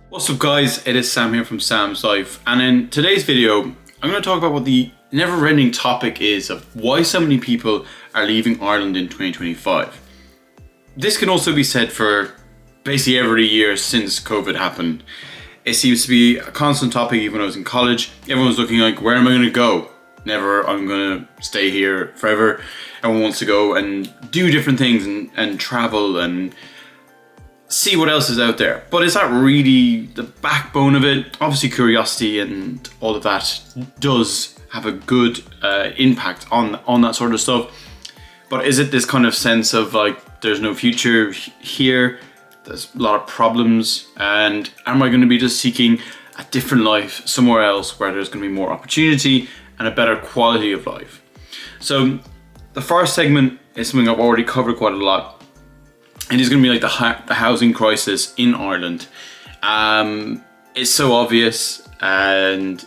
What's up guys, it is Sam here from Sam's Life, and in today's video I'm going to talk about what the never-ending topic is of why so many people are leaving Ireland in 2025. This can also be said for basically every year since COVID happened. It seems to be a constant topic. Even when I was in college, everyone's looking like, where am I going to go? Never, I'm going to stay here forever. Everyone wants to go and do different things and travel and see what else is out there. But is that really the backbone of it? Obviously curiosity and all of that does have a good impact on that sort of stuff. But is it this kind of sense of like, there's no future here, there's a lot of problems, and am I going to be just seeking a different life somewhere else where there's going to be more opportunity and a better quality of life? So the first segment is something I've already covered quite a lot. It is going to be like the housing crisis in Ireland. It's so obvious, and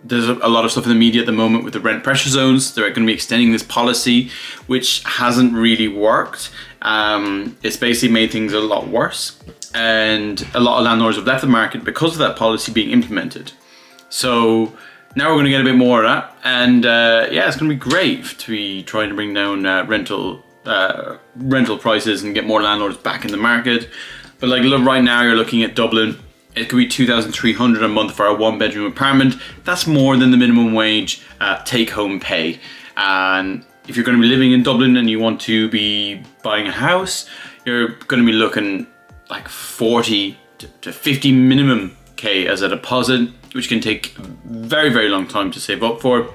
there's a lot of stuff in the media at the moment with the rent pressure zones. They're going to be extending this policy, which hasn't really worked. It's basically made things a lot worse, and a lot of landlords have left the market because of that policy being implemented. So now we're going to get a bit more of that, and yeah, it's going to be great to be trying to bring down rental prices and get more landlords back in the market. But like, look, right now you're looking at Dublin, it could be 2,300 a month for a 1-bedroom apartment. That's more than the minimum wage take-home pay. And if you're going to be living in Dublin and you want to be buying a house, you're going to be looking like 40 to 50 minimum K as a deposit, which can take a very, very long time to save up for.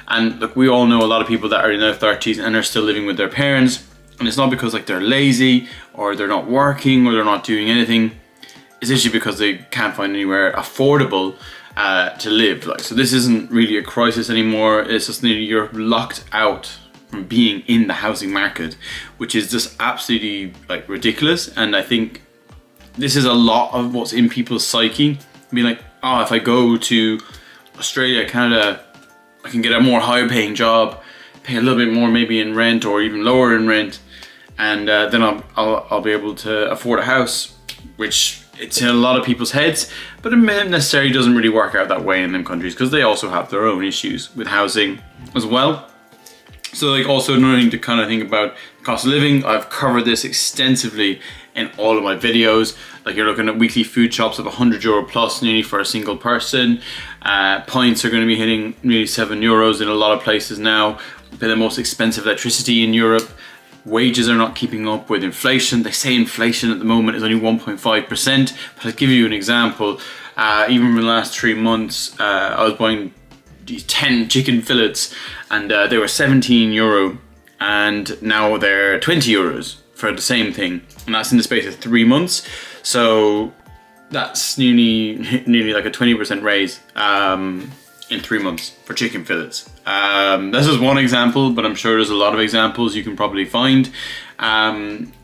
And look, we all know a lot of people that are in their 30s and are still living with their parents. And it's not because like they're lazy or they're not working or they're not doing anything. It's actually because they can't find anywhere affordable to live. Like, so this isn't really a crisis anymore. It's just you're locked out from being in the housing market, which is just absolutely like ridiculous. And I think this is a lot of what's in people's psyche. Be like, oh, if I go to Australia, Canada, I can get a more higher paying job, pay a little bit more maybe in rent or even lower in rent, and then I'll be able to afford a house, which it's in a lot of people's heads, but it necessarily doesn't really work out that way in them countries because they also have their own issues with housing as well. So like, also knowing to kind of think about cost of living, I've covered this extensively in all of my videos. Like, you're looking at weekly food shops of €100 plus nearly for a single person. Pints are going to be hitting nearly €7 in a lot of places now. They're the most expensive electricity in Europe. Wages are not keeping up with inflation. They say inflation at the moment is only 1.5%, but I'll give you an example. Even in the last 3 months, I was buying these 10 chicken fillets and they were €17, and now they're €20 for the same thing, and that's in the space of 3 months. So that's nearly like a 20% raise in 3 months for chicken fillets. This is one example, but I'm sure there's a lot of examples you can probably find.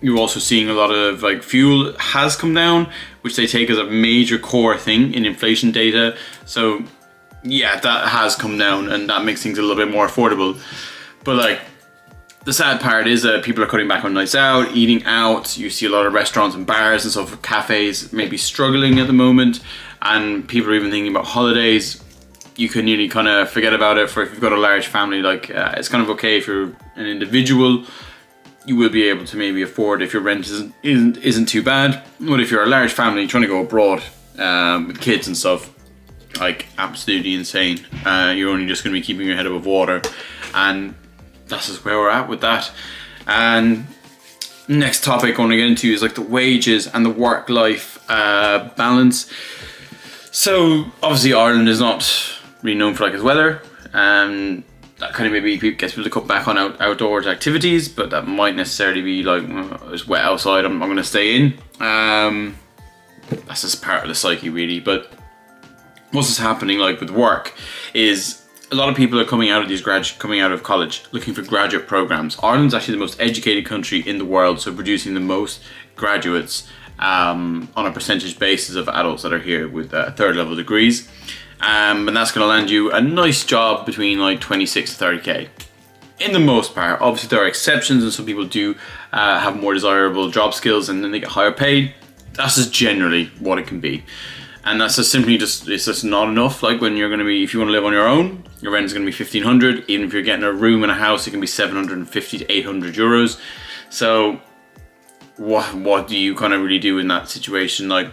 You're also seeing a lot of like fuel has come down, which they take as a major core thing in inflation data. So yeah, that has come down and that makes things a little bit more affordable. But like, the sad part is that people are cutting back on nights out, eating out. You see a lot of restaurants and bars and stuff, cafes maybe struggling at the moment, and people are even thinking about holidays. You can nearly kind of forget about it for if you've got a large family. Like, it's kind of okay if you're an individual. You will be able to maybe afford if your rent isn't too bad. But if you're a large family trying to go abroad with kids and stuff, like, absolutely insane. You're only just going to be keeping your head above water, and that's just where we're at with that. And next topic I want to get into is like the wages and the work-life balance. So obviously Ireland is not really known for like its weather, and that kind of maybe gets people to cut back on outdoors activities, but that might necessarily be like, it's wet outside, I'm going to stay in. That's just part of the psyche really. But what's just happening like with work is a lot of people are coming out of college looking for graduate programs. Ireland's actually the most educated country in the world, so producing the most graduates on a percentage basis of adults that are here with third level degrees. And that's going to land you a nice job between like 26 to 30k. In the most part, obviously there are exceptions, and some people do have more desirable job skills and then they get higher paid. That's just generally what it can be. And that's just simply it's just not enough. Like when you're going to be, if you want to live on your own, your rent is going to be 1,500. Even if you're getting a room in a house, it can be 750 to 800 euros. So what do you kind of really do in that situation? Like,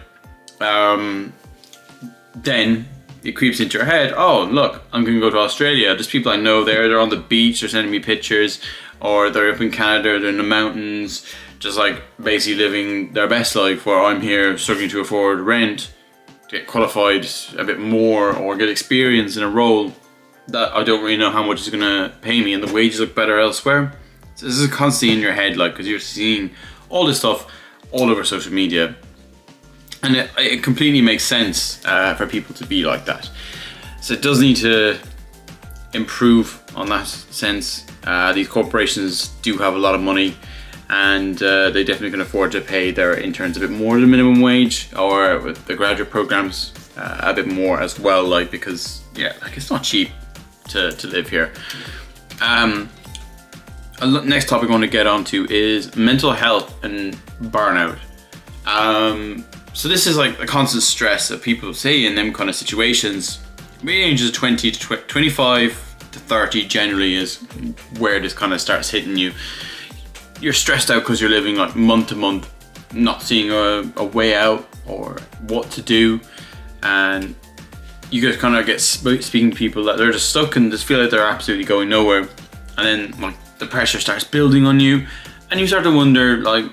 then it creeps into your head, oh, look, I'm going to go to Australia. There's people I know there, they're on the beach, they're sending me pictures, or they're up in Canada, they're in the mountains, just like basically living their best life, where I'm here struggling to afford rent, to get qualified a bit more, or get experience in a role that I don't really know how much is going to pay me, and the wages look better elsewhere. So this is constantly in your head, like, because you're seeing all this stuff all over social media. And it completely makes sense for people to be like that. So it does need to improve on that sense. These corporations do have a lot of money, and they definitely can afford to pay their interns a bit more than minimum wage, or with the graduate programs a bit more as well. Like, because it's not cheap to live here. Next topic I want to get onto is mental health and burnout. So this is like a constant stress that people say in them kind of situations. Ranges of 20 to 25 to 30 generally is where this kind of starts hitting you. You're stressed out because you're living like month to month, not seeing a way out or what to do, and you just kind of get speaking to people that they're just stuck and just feel like they're absolutely going nowhere. And then like the pressure starts building on you, and you start to wonder, like,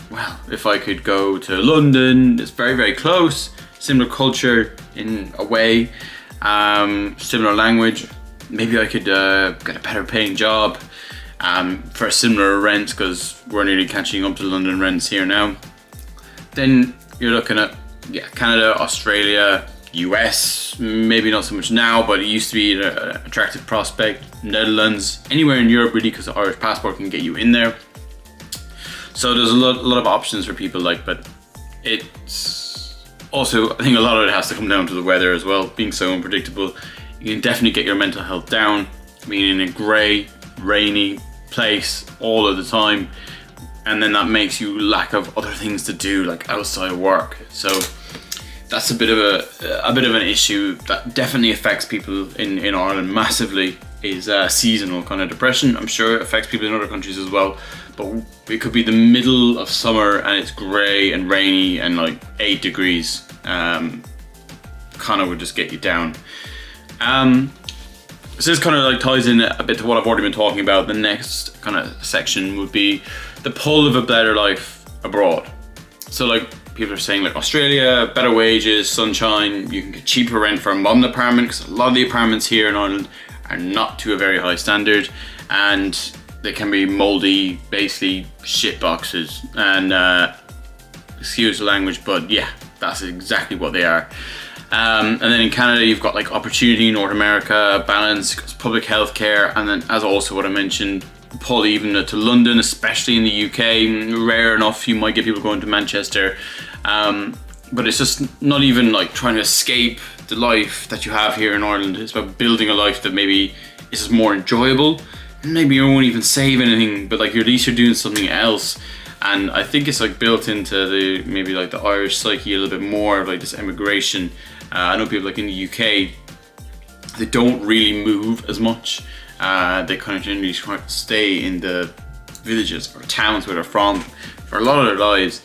well, if I could go to London, it's very, very close, similar culture in a way, similar language, maybe I could get a better paying job for a similar rent, because we're nearly catching up to London rents here now. Then you're looking at Canada, Australia, US, maybe not so much now, but it used to be an attractive prospect. Netherlands, anywhere in Europe really, because the Irish passport can get you in there. So there's a lot of options for people, like, but it's also, I think a lot of it has to come down to the weather as well, being so unpredictable. You can definitely get your mental health down being in a grey, rainy place all of the time, and then that makes you lack of other things to do, like outside work. So that's a bit of an issue that definitely affects people in Ireland massively, is seasonal kind of depression. I'm sure it affects people in other countries as well, but it could be the middle of summer and it's grey and rainy and like 8 degrees. Kind of would just get you down. So this kind of like ties in a bit to what I've already been talking about. The next kind of section would be the pull of a better life abroad. So like people are saying, like, Australia, better wages, sunshine, you can get cheaper rent for a modern apartment, because a lot of the apartments here in Ireland are not to a very high standard, and they can be mouldy, basically shit boxes, and excuse the language, but yeah, that's exactly what they are. And then in Canada, you've got like opportunity, North America, balance, public health care, and then, as also what I mentioned, pull even to London, especially in the UK. Rare enough you might get people going to Manchester, but it's just not even like trying to escape the life that you have here in Ireland. It's about building a life that maybe is just more enjoyable. Maybe you won't even save anything, but like at least you're doing something else. And I think it's like built into the maybe like the Irish psyche a little bit more, of like this emigration. I know people like in the UK, they don't really move as much. They kind of generally try to stay in the villages or towns where they're from for a lot of their lives.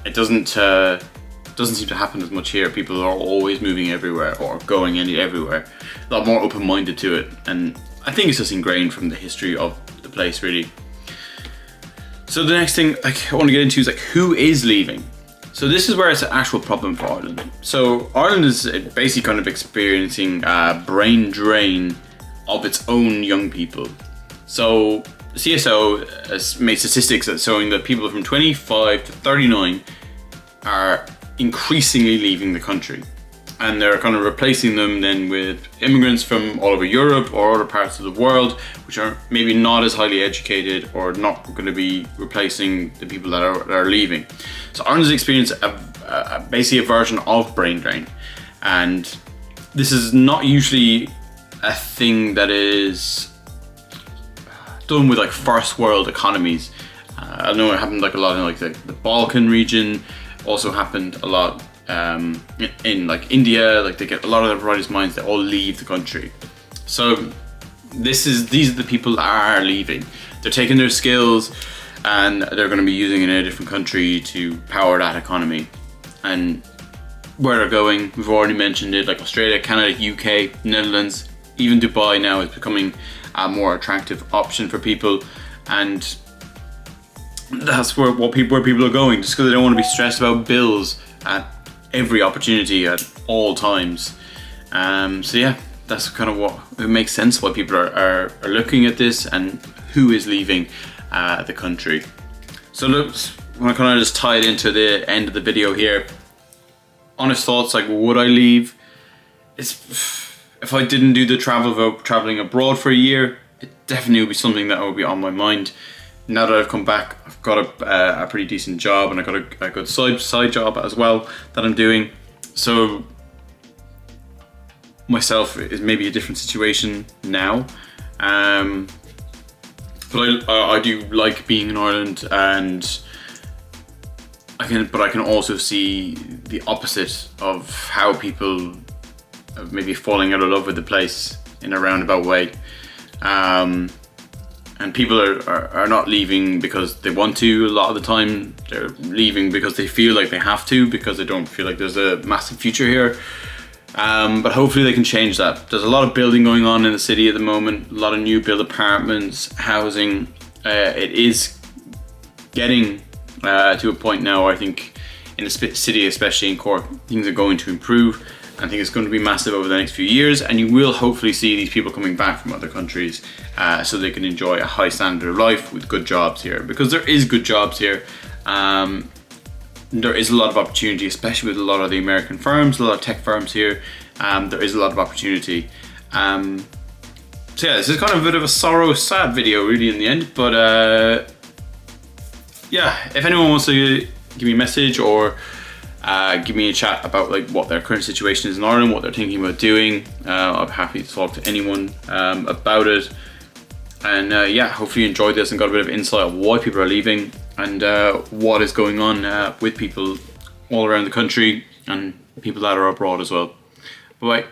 It doesn't seem to happen as much here. People are always moving everywhere or going everywhere. A lot more open-minded to it, and I think it's just ingrained from the history of the place, really. So the next thing I want to get into is like, who is leaving? So this is where it's an actual problem for Ireland. So Ireland is basically kind of experiencing a brain drain of its own young people. So CSO has made statistics that showing that people from 25 to 39 are increasingly leaving the country, and they're kind of replacing them then with immigrants from all over Europe or other parts of the world, which are maybe not as highly educated or not going to be replacing the people that are leaving. So Ireland's experienced basically a version of brain drain, and this is not usually a thing that is done with like first world economies. I know it happened like a lot in like the Balkan region. Also happened a lot in like India. Like they get a lot of the brightest minds. They all leave the country. So these are the people that are leaving. They're taking their skills and they're going to be using it in a different country to power that economy. And where they're going, we've already mentioned it, like Australia, Canada, UK, Netherlands, even Dubai now is becoming a more attractive option for people. And that's where people are going, just because they don't want to be stressed about bills at every opportunity at all times. So yeah, that's kind of what it makes sense why people are looking at this and who is leaving the country. So look, I want to kind of just tie it into the end of the video here. Honest thoughts, like would I leave? If I didn't do the traveling abroad for a year, it definitely would be something that would be on my mind. Now that I've come back, I've got a pretty decent job, and I got a good side job as well that I'm doing. So myself is maybe a different situation now, but I do like being in Ireland, and I can also see the opposite of how people are maybe falling out of love with the place in a roundabout way. And people are not leaving because they want to. A lot of the time they're leaving because they feel like they have to, because they don't feel like there's a massive future here. But hopefully they can change that. There's a lot of building going on in the city at the moment, a lot of new build apartments, housing. It is getting to a point now where I think in the city, especially in Cork, things are going to improve. I think it's going to be massive over the next few years, and you will hopefully see these people coming back from other countries so they can enjoy a high standard of life with good jobs here, because there is good jobs here. There is a lot of opportunity, especially with a lot of the American firms, a lot of tech firms here. There is a lot of opportunity. So yeah, this is kind of a bit of a sad video really in the end, but yeah, if anyone wants to give me a message or give me a chat about like what their current situation is in Ireland, what they're thinking about doing, I'm happy to talk to anyone about it. And yeah, hopefully you enjoyed this and got a bit of insight on why people are leaving and what is going on with people all around the country and people that are abroad as well. Bye bye.